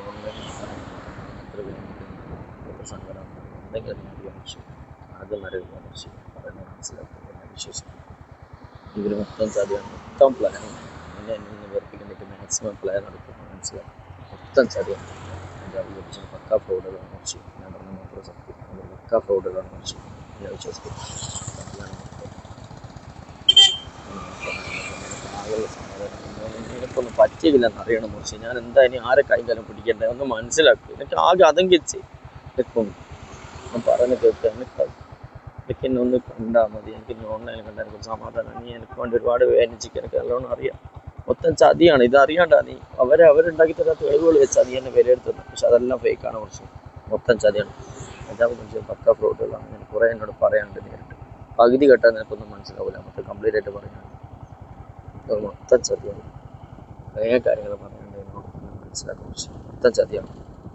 online എത്ര സങ്കടം എന്തെങ്കിലും വിമർശിക്കും ആദ്യം വരെ വിമർശിക്കും പറയുന്നത് മനസ്സിലാക്കും എന്നെ വിശ്വസിക്കും ഇതിൽ മൊത്തം ചതിയാണ് മൊത്തം പ്ലാനാണ് എന്നെ നിന്ന് വെറുപ്പിക്കാൻ പറ്റും മാക്സിമം പ്ലാൻ എടുക്കും മനസ്സിലാക്കും മൊത്തം ചതിയാണ് എൻ്റെ വിമർശിച്ച പക്കാ ഫ്രോഡുകളാണ് വിമർശിക്കും ഞാൻ പറഞ്ഞ മാത്രം സത്യം അത് പക്കാ ഫ്രോഡുകളാണ് വിമർശിക്കും എന്നെ വിശ്വസിക്കും അതിലാണ് ആളുകളുടെ സമാധാനം നിനക്കൊന്നും പറ്റിയില്ലെന്ന് അറിയണം മുറിച്ച് ഞാൻ എന്തായാലും ആരെ കൈകാലം പിടിക്കേണ്ടത് ഒന്ന് മനസ്സിലാക്കും എനിക്ക് ആകെ അതങ്കിച്ച് ഇപ്പം ഞാൻ പറയുന്നത് കേൾക്കുക എനിക്ക് എന്നെ ഒന്ന് കണ്ടാൽ മതി എനിക്ക് ഇന്ന് ഓൺലൈനിൽ കണ്ടാൽ എനിക്ക് സമാധാനം നീ എനിക്ക് വേണ്ടി ഒരുപാട് വേദനിച്ചിട്ട് എനിക്ക് നല്ലോണം അറിയാം മൊത്തം ചതിയാണ് ഇത് അറിയാണ്ടാ നീ അവരുണ്ടാക്കി തരാ തെളിവുകൾ വെച്ചാൽ നീ എന്നെ വിലയിരുത്തുന്നത് പക്ഷെ അതെല്ലാം ഫേക്കാണ് കുറച്ച് മൊത്തം ചതിയാണ് അതാവുമ്പോൾ പക്ക ഫ്രോഡുകളാണ് ഞാൻ കുറേ എന്നോട് പറയാനുണ്ട് നേരിട്ട് പകുതി കേട്ടാൽ നിനക്കൊന്നും മനസ്സിലാവില്ല മൊത്തം കംപ്ലീറ്റ് ആയിട്ട് പറയാനുണ്ട് മൊത്തം ചതിയാണ് കുറേ കാര്യങ്ങൾ പറയാനുണ്ട് എന്നോട് മനസ്സിലാക്കും പക്ഷെ മൊത്തം ചതിയാണ്